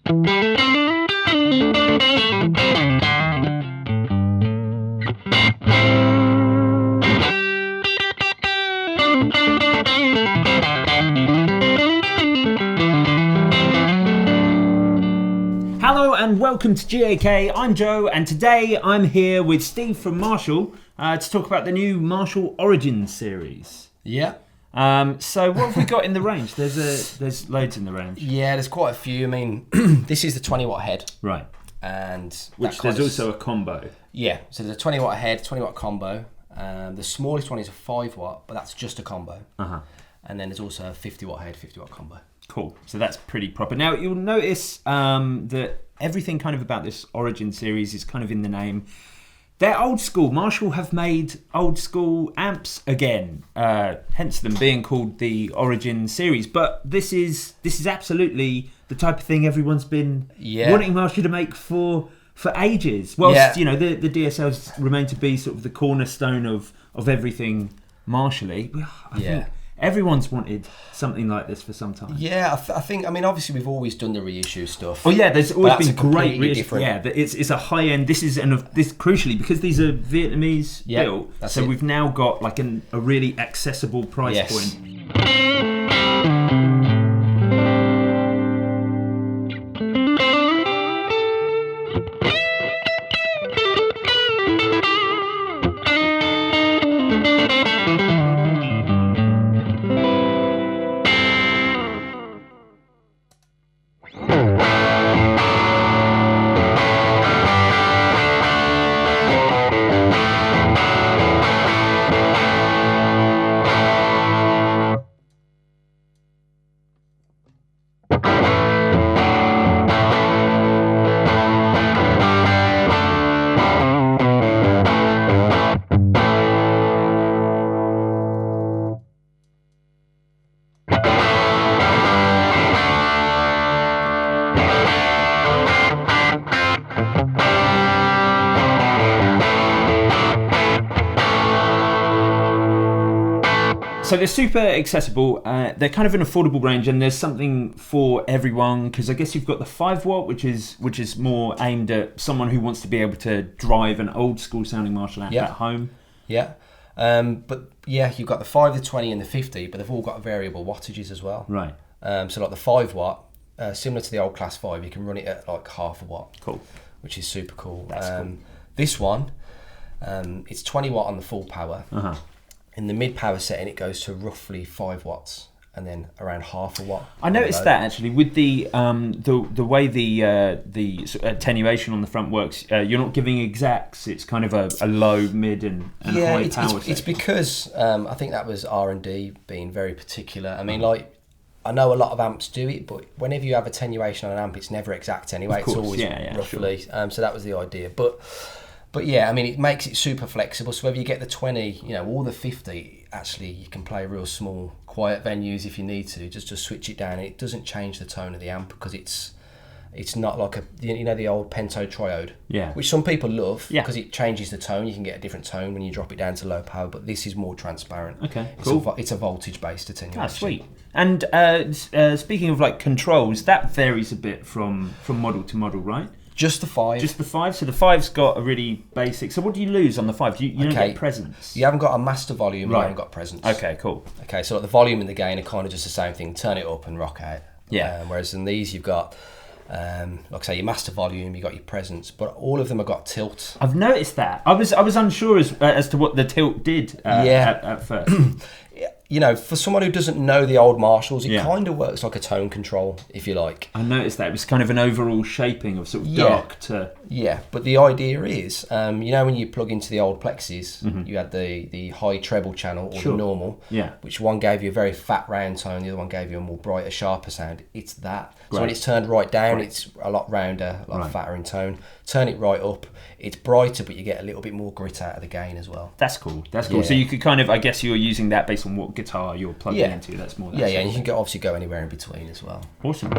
Hello and welcome to GAK. I'm Joe, and today I'm here with Steve from Marshall to talk about the new Marshall Origins series. Yeah. So what have we got in the range? There's loads in the range. Yeah, there's quite a few. I mean, this is the 20 watt head. Right. And which there's also a combo. Yeah, so there's a 20 watt head, 20 watt combo. The smallest one is a 5 watt, but that's just a combo. Uh-huh. And then there's also a 50 watt head, 50 watt combo. Cool. So that's pretty proper. Now, you'll notice that everything kind of about this Origin series is kind of in the name. They're old school. Marshall have made old school amps again, hence them being called the Origin series. But this is absolutely the type of thing everyone's been wanting Marshall to make for ages. Whilst, you know, the DSLs remain to be sort of the cornerstone of everything Marshall-y. I think everyone's wanted something like this for some time. Yeah, I think, I mean, obviously we've always done the reissue stuff. Oh yeah, there's always been great reissue. Yeah, it's a high end. This is this crucially because these are Vietnamese built. So we've now got like a really accessible price point. So they're super accessible. They're kind of an affordable range, and there's something for everyone. Because I guess you've got the 5 watt, which is more aimed at someone who wants to be able to drive an old school sounding Marshall amp at home. Yeah, but yeah, you've got the 5, the 20, and the 50, but they've all got variable wattages as well. Right. So like the 5 watt, similar to the old Class 5, you can run it at like half a watt. Cool. Which is super cool. That's cool. This one, it's 20 watt on the full power. Uh-huh. In the mid-power setting, it goes to roughly 5 watts, and then around half a watt. I noticed that actually with the way the sort of attenuation on the front works. You're not giving exacts. It's kind of a low, mid, and high power. It's because I think that was R&D being very particular. I mean, like, I know a lot of amps do it, but whenever you have attenuation on an amp, it's never exact anyway. Of course, it's always roughly. Sure. So that was the idea, But yeah, I mean, it makes it super flexible. So whether you get the 20, you know, or the 50, actually, you can play real small, quiet venues if you need to. Just switch it down. It doesn't change the tone of the amp because it's not like the old Pento Triode, which some people love because it changes the tone. You can get a different tone when you drop it down to low power. But this is more transparent. Okay, cool. It's a voltage-based attenuation. Ah, sweet. And speaking of like controls, that varies a bit from model to model, right? Just the 5. Just the 5? So the 5's got a really basic... So what do you lose on the 5? You don't get presence? You haven't got a master volume, you haven't got presence. Okay, cool. Okay, so like the volume and the gain are kind of just the same thing. Turn it up and rock out. Yeah. Whereas in these, you've got, like I say, your master volume, you've got your presence, but all of them have got tilt. I've noticed that. I was unsure as to what the tilt did at first. You know, for someone who doesn't know the old Marshalls, it kind of works like a tone control, if you like. I noticed that. It was kind of an overall shaping of sort of dark to... Yeah, but the idea is, you know when you plug into the old Plexis, you had the high treble channel or the normal, which one gave you a very fat round tone, the other one gave you a more brighter, sharper sound. It's that. So when it's turned right down, it's a lot rounder, a lot fatter in tone. Turn it right up, it's brighter, but you get a little bit more grit out of the gain as well. That's cool. That's cool. Yeah. So you could kind of, I guess you're using that based on what guitar you're plugging into. That's more. Yeah, and you can obviously go anywhere in between as well. Awesome.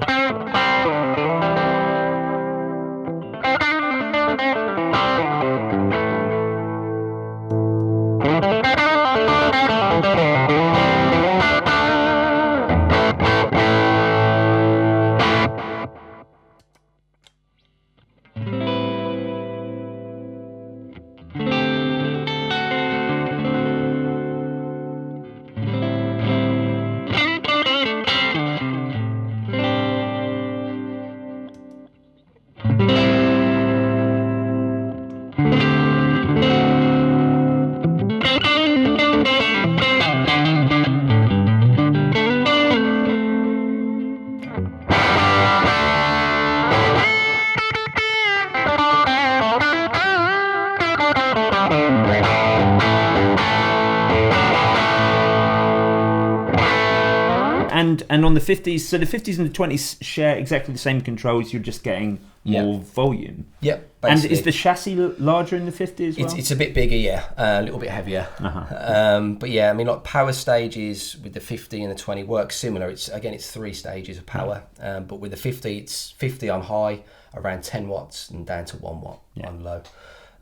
And on the 50s, so the 50s and the 20s share exactly the same controls. You're just getting more volume. Yep. And Basically. is the chassis larger in the 50 as well? It's a bit bigger, yeah, a little bit heavier. But yeah, I mean, like power stages with the 50 and the 20 work similar. It's 3 stages of power, but with the 50, it's 50 on high, around 10 watts, and down to 1 watt on low.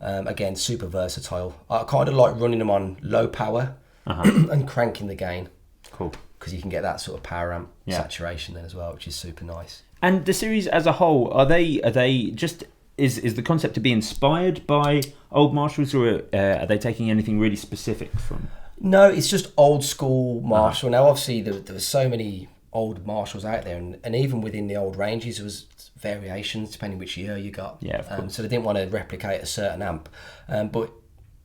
Again, super versatile. I kind of like running them on low power and cranking the gain. Cool. Because you can get that sort of power amp saturation then as well, which is super nice. And the series as a whole, are they just... Is the concept to be inspired by old Marshalls, or are they taking anything really specific from? No, it's just old school Marshall. Now, obviously, there were so many old Marshalls out there, and even within the old ranges, there was variations depending which year you got. Yeah, of course. So they didn't want to replicate a certain amp. But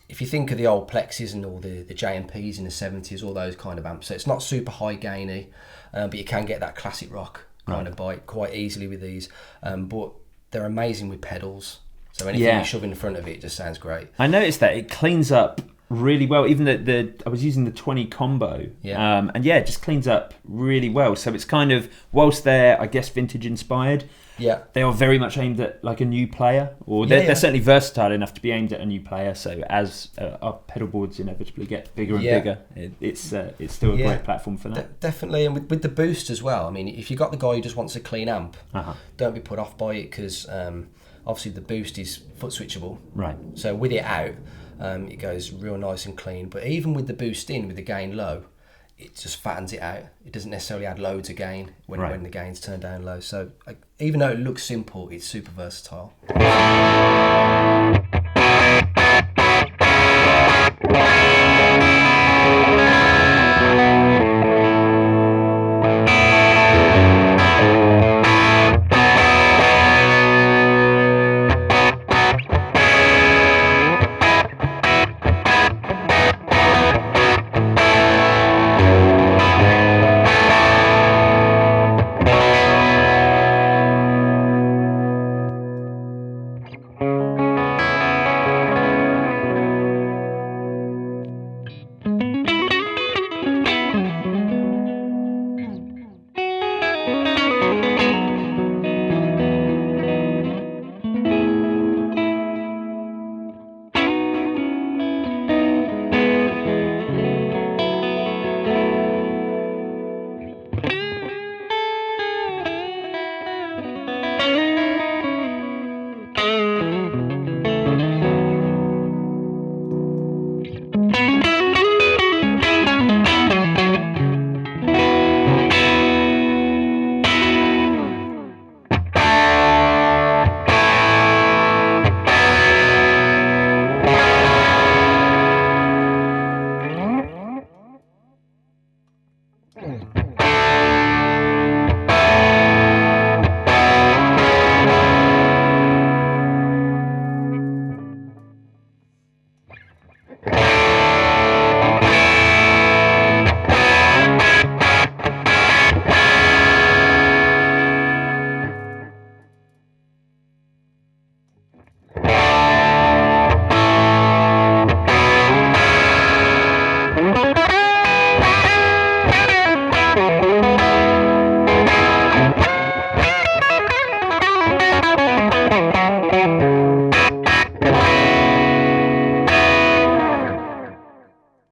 if you think of the old Plexis and all the J&Ps in the 70s, all those kind of amps, so it's not super high gainy, but you can get that classic rock kind of bite quite easily with these. But they're amazing with pedals, so anything you shove in front of it just sounds great. I noticed that it cleans up really well. Even I was using the 20 combo, and it just cleans up really well. So it's kind of, whilst they're, I guess, vintage inspired, they are very much aimed at like a new player, or they're certainly versatile enough to be aimed at a new player. So as our pedal boards inevitably get bigger and bigger, it's still a great platform for that. Definitely, and with the boost as well. I mean, if you got the guy who just wants a clean amp, don't be put off by it, because obviously the boost is foot switchable. Right. So with it out, it goes real nice and clean. But even with the boost in, with the gain low, it just fattens it out. It doesn't necessarily add loads of gain when the gain's turned down low. So even though it looks simple, it's super versatile.